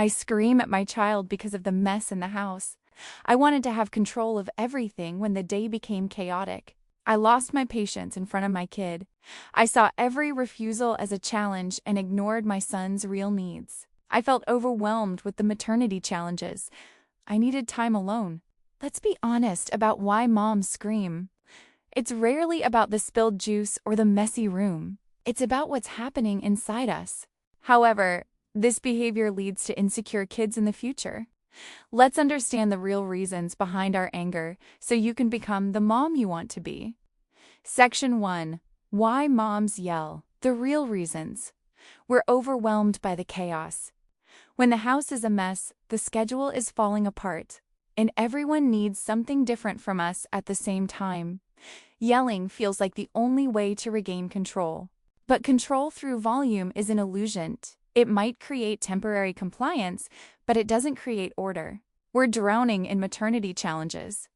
I scream at my child because of the mess in the house. I wanted to have control of everything when the day became chaotic. I lost my patience in front of my kid. I saw every refusal as a challenge and ignored my son's real needs. I felt overwhelmed with the maternity challenges. I needed time alone. Let's be honest about why moms scream. It's rarely about the spilled juice or the messy room. It's about what's happening inside us. However, this behavior leads to insecure kids in the future. Let's understand the real reasons behind our anger so you can become the mom you want to be. Section 1. Why moms yell. The real reasons. We're overwhelmed by the chaos. When the house is a mess, the schedule is falling apart, and everyone needs something different from us at the same time. Yelling feels like the only way to regain control. But control through volume is an illusion. It might create temporary compliance, but it doesn't create order. We're drowning in maternity challenges.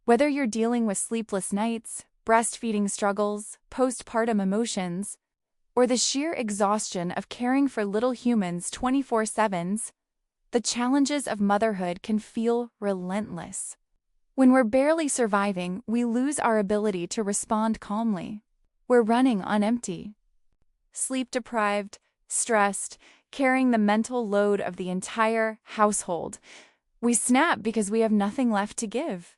Whether you're dealing with sleepless nights, breastfeeding struggles, postpartum emotions, or the sheer exhaustion of caring for little humans 24/7, the challenges of motherhood can feel relentless. When we're barely surviving, we lose our ability to respond calmly. We're running on empty. Sleep-deprived, stressed, carrying the mental load of the entire household. We snap because we have nothing left to give.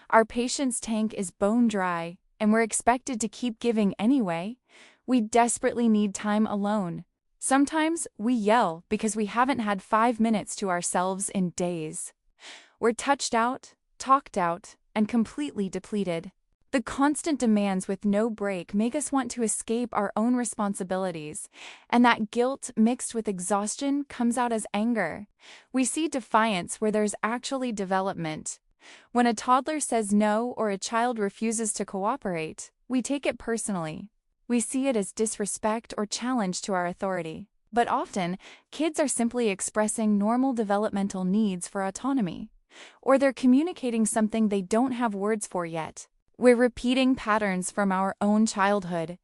Our patience tank is bone dry, and we're expected to keep giving anyway. We desperately need time alone. Sometimes we yell because we haven't had 5 minutes to ourselves in days. We're touched out, talked out, and completely depleted. The constant demands with no break make us want to escape our own responsibilities, and that guilt mixed with exhaustion comes out as anger. We see defiance where there's actually development. When a toddler says no or a child refuses to cooperate, we take it personally. We see it as disrespect or challenge to our authority. But often, kids are simply expressing normal developmental needs for autonomy, or they're communicating something they don't have words for yet. We're repeating patterns from our own childhood.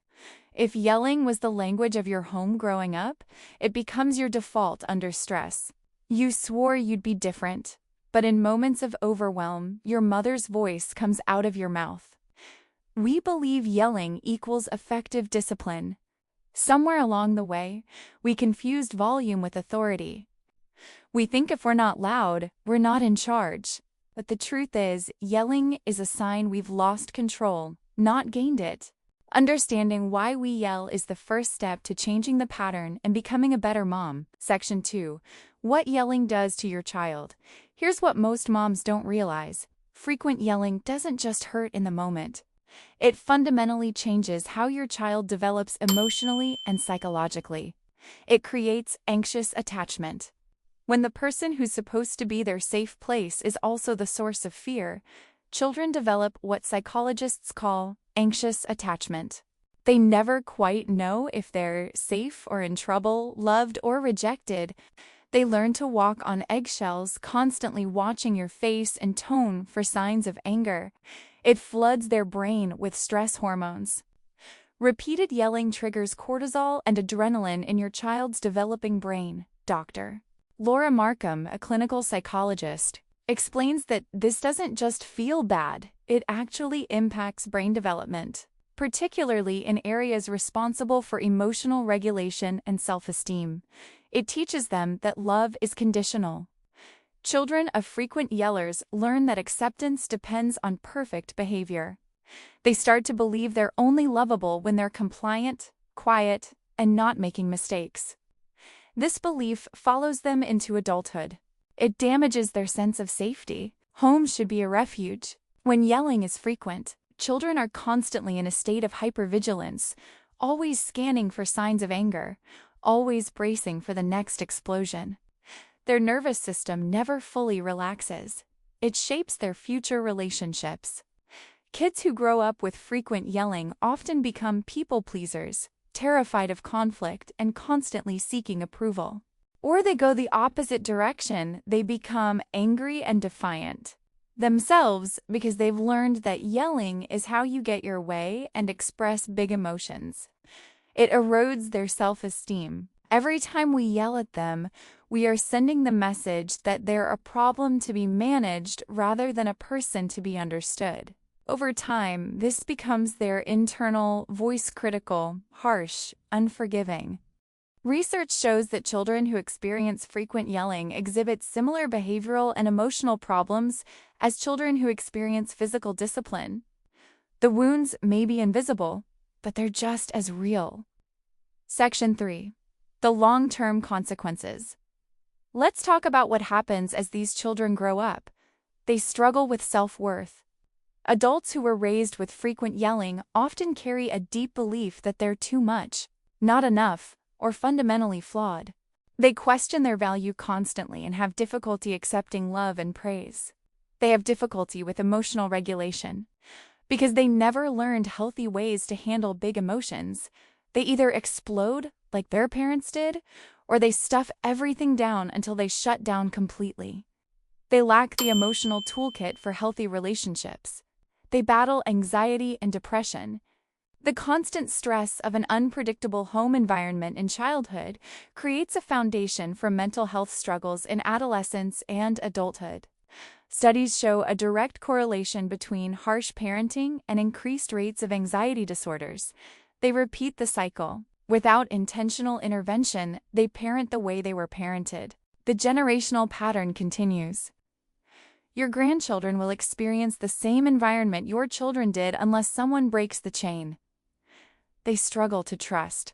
If yelling was the language of your home growing up, it becomes your default under stress. You swore you'd be different, but in moments of overwhelm, your mother's voice comes out of your mouth. We believe yelling equals effective discipline. Somewhere along the way, we confused volume with authority. We think if we're not loud, we're not in charge. But the truth is, yelling is a sign we've lost control, not gained it. Understanding why we yell is the first step to changing the pattern and becoming a better mom. Section 2. What yelling does to your child. Here's what most moms don't realize. Frequent yelling doesn't just hurt in the moment. It fundamentally changes how your child develops emotionally and psychologically. It creates anxious attachment. When the person who's supposed to be their safe place is also the source of fear, children develop what psychologists call anxious attachment. They never quite know if they're safe or in trouble, loved or rejected. They learn to walk on eggshells, constantly watching your face and tone for signs of anger. It floods their brain with stress hormones. Repeated yelling triggers cortisol and adrenaline in your child's developing brain. Dr. Laura Markham, a clinical psychologist, explains that this doesn't just feel bad, it actually impacts brain development, particularly in areas responsible for emotional regulation and self-esteem. It teaches them that love is conditional. Children of frequent yellers learn that acceptance depends on perfect behavior. They start to believe they're only lovable when they're compliant, quiet, and not making mistakes. This belief follows them into adulthood. It damages their sense of safety. Home should be a refuge. When yelling is frequent, children are constantly in a state of hypervigilance, always scanning for signs of anger, always bracing for the next explosion. Their nervous system never fully relaxes. It shapes their future relationships. Kids who grow up with frequent yelling often become people pleasers, terrified of conflict and constantly seeking approval. Or they go the opposite direction, they become angry and defiant themselves because they've learned that yelling is how you get your way and express big emotions. It erodes their self-esteem. Every time we yell at them, We are sending the message that they're a problem to be managed rather than a person to be understood. Over time, this becomes their internal, voice-critical, harsh, unforgiving. Research shows that children who experience frequent yelling exhibit similar behavioral and emotional problems as children who experience physical discipline. The wounds may be invisible, but they're just as real. Section 3. The long-term consequences. Let's talk about what happens as these children grow up. They struggle with self-worth. Adults who were raised with frequent yelling often carry a deep belief that they're too much, not enough, or fundamentally flawed. They question their value constantly and have difficulty accepting love and praise. They have difficulty with emotional regulation. Because they never learned healthy ways to handle big emotions, they either explode like their parents did, or they stuff everything down until they shut down completely. They lack the emotional toolkit for healthy relationships. They battle anxiety and depression. The constant stress of an unpredictable home environment in childhood creates a foundation for mental health struggles in adolescence and adulthood. Studies show a direct correlation between harsh parenting and increased rates of anxiety disorders. They repeat the cycle. Without intentional intervention, they parent the way they were parented. The generational pattern continues. Your grandchildren will experience the same environment your children did unless someone breaks the chain. They struggle to trust.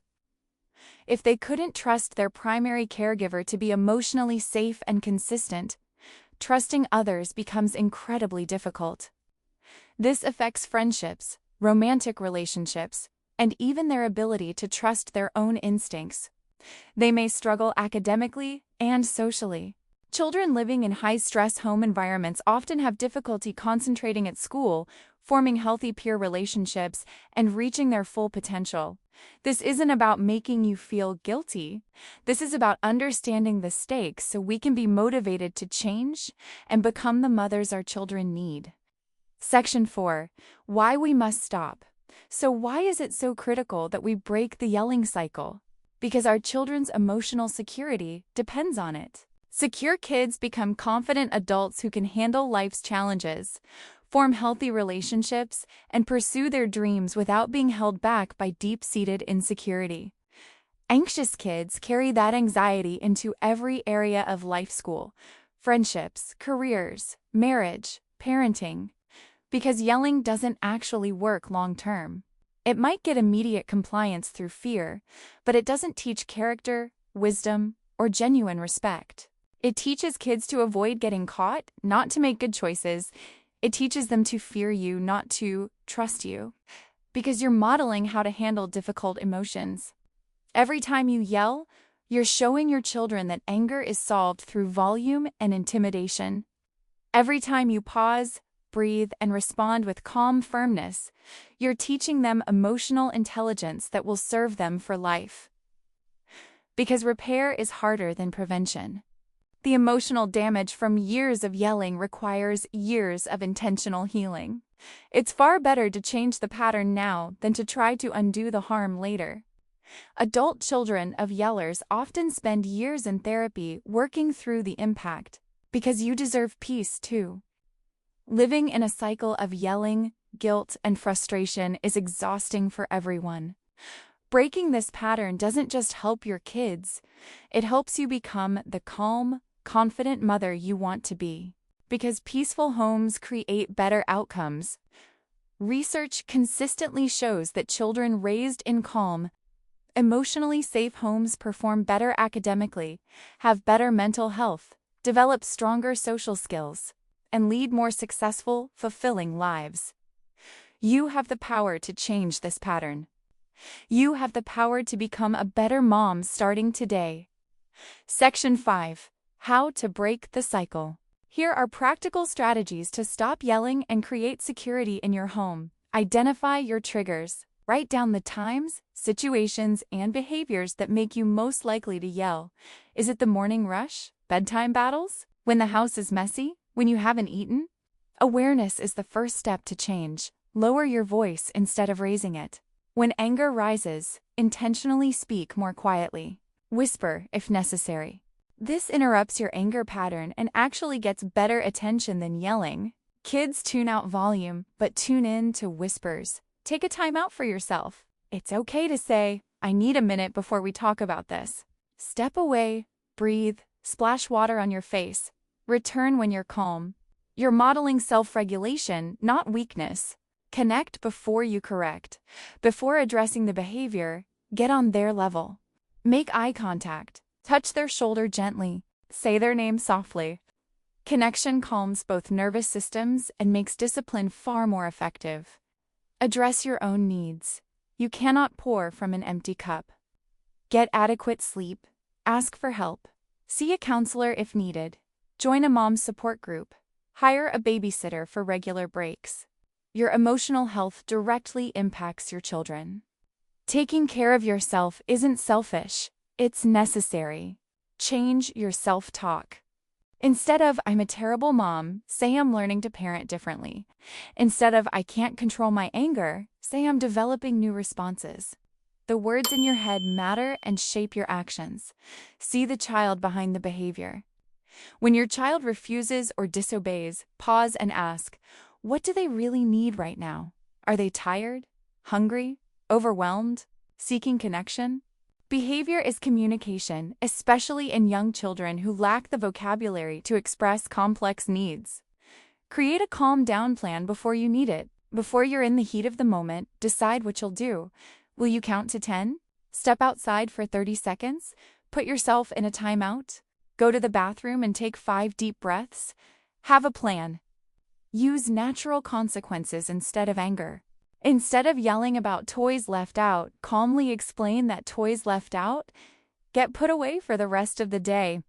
If they couldn't trust their primary caregiver to be emotionally safe and consistent, trusting others becomes incredibly difficult. This affects friendships, romantic relationships, and even their ability to trust their own instincts. They may struggle academically and socially. Children living in high-stress home environments often have difficulty concentrating at school, forming healthy peer relationships, and reaching their full potential. This isn't about making you feel guilty. This is about understanding the stakes so we can be motivated to change and become the mothers our children need. Section 4. Why we must stop. So why is it so critical that we break the yelling cycle? Because our children's emotional security depends on it. Secure kids become confident adults who can handle life's challenges, form healthy relationships, and pursue their dreams without being held back by deep-seated insecurity. Anxious kids carry that anxiety into every area of life: school, friendships, careers, marriage, parenting. Because yelling doesn't actually work long-term. It might get immediate compliance through fear, but it doesn't teach character, wisdom, or genuine respect. It teaches kids to avoid getting caught, not to make good choices. It teaches them to fear you, not to trust you. Because you're modeling how to handle difficult emotions. Every time you yell, you're showing your children that anger is solved through volume and intimidation. Every time you pause, breathe, and respond with calm firmness, you're teaching them emotional intelligence that will serve them for life. Because repair is harder than prevention. The emotional damage from years of yelling requires years of intentional healing. It's far better to change the pattern now than to try to undo the harm later. Adult children of yellers often spend years in therapy working through the impact, because you deserve peace too. Living in a cycle of yelling, guilt, and frustration is exhausting for everyone. Breaking this pattern doesn't just help your kids, it helps you become the calm, confident mother you want to be. Because peaceful homes create better outcomes. Research consistently shows that children raised in calm, emotionally safe homes perform better academically, have better mental health, develop stronger social skills, and lead more successful, fulfilling lives. You have the power to change this pattern. You have the power to become a better mom starting today. Section 5. How to break the cycle. Here are practical strategies to stop yelling and create security in your home. Identify your triggers. Write down the times, situations, and behaviors that make you most likely to yell. Is it the morning rush? Bedtime battles? When the house is messy? When you haven't eaten? Awareness is the first step to change. Lower your voice instead of raising it. When anger rises, intentionally speak more quietly. Whisper if necessary. This interrupts your anger pattern and actually gets better attention than yelling. Kids tune out volume, but tune in to whispers. Take a time out for yourself. It's okay to say, "I need a minute before we talk about this." Step away, breathe, splash water on your face. Return when you're calm. You're modeling self-regulation, not weakness. Connect before you correct. Before addressing the behavior, get on their level. Make eye contact. Touch their shoulder gently. Say their name softly. Connection calms both nervous systems and makes discipline far more effective. Address your own needs. You cannot pour from an empty cup. Get adequate sleep. Ask for help. See a counselor if needed. Join a mom's support group. Hire a babysitter for regular breaks. Your emotional health directly impacts your children. Taking care of yourself isn't selfish. It's necessary. Change your self-talk. Instead of "I'm a terrible mom," say "I'm learning to parent differently." Instead of "I can't control my anger," say "I'm developing new responses." The words in your head matter and shape your actions. See the child behind the behavior. When your child refuses or disobeys, pause and ask, what do they really need right now? Are they tired, hungry, overwhelmed, seeking connection? Behavior is communication, especially in young children who lack the vocabulary to express complex needs. Create a calm down plan before you need it. Before you're in the heat of the moment, decide what you'll do. Will you count to 10? Step outside for 30 seconds? Put yourself in a timeout? Go to the bathroom and take 5 deep breaths? Have a plan. Use natural consequences instead of anger. Instead of yelling about toys left out, calmly explain that toys left out get put away for the rest of the day.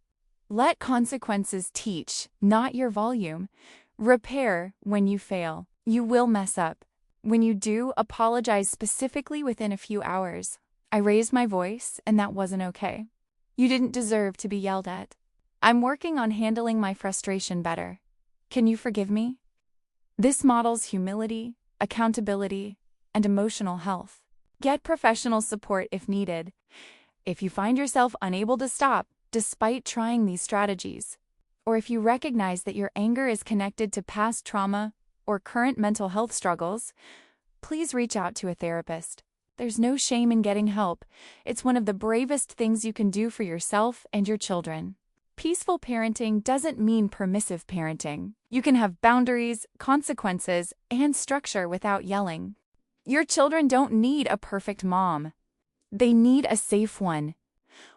Let consequences teach, not your volume. Repair when you fail. You will mess up. When you do, apologize specifically within a few hours. "I raised my voice, and that wasn't okay. You didn't deserve to be yelled at. I'm working on handling my frustration better. Can you forgive me?" This models humility, accountability, and emotional health. Get professional support if needed. If you find yourself unable to stop, despite trying these strategies, or if you recognize that your anger is connected to past trauma or current mental health struggles, please reach out to a therapist. There's no shame in getting help. It's one of the bravest things you can do for yourself and your children. Peaceful parenting doesn't mean permissive parenting. You can have boundaries, consequences, and structure without yelling. Your children don't need a perfect mom. They need a safe one.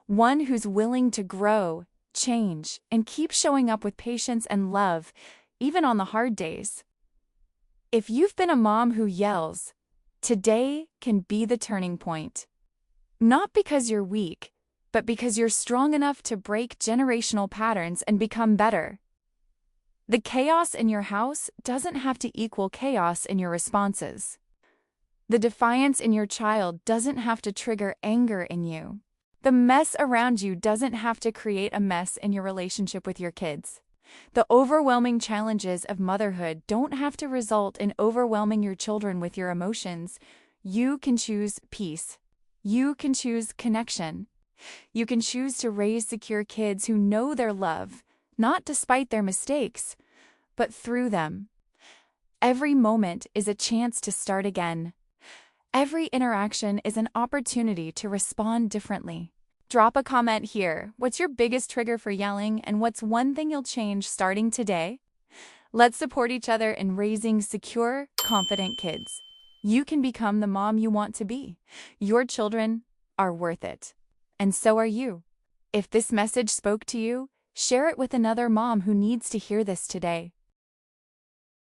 One who's willing to grow, change, and keep showing up with patience and love, even on the hard days. If you've been a mom who yells, today can be the turning point. Not because you're weak, but because you're strong enough to break generational patterns and become better. The chaos in your house doesn't have to equal chaos in your responses. The defiance in your child doesn't have to trigger anger in you. The mess around you doesn't have to create a mess in your relationship with your kids. The overwhelming challenges of motherhood don't have to result in overwhelming your children with your emotions. You can choose peace. You can choose connection. You can choose to raise secure kids who know their love, not despite their mistakes, but through them. Every moment is a chance to start again. Every interaction is an opportunity to respond differently. Drop a comment here. What's your biggest trigger for yelling, and what's one thing you'll change starting today? Let's support each other in raising secure, confident kids. You can become the mom you want to be. Your children are worth it. And so are you. If this message spoke to you, share it with another mom who needs to hear this today.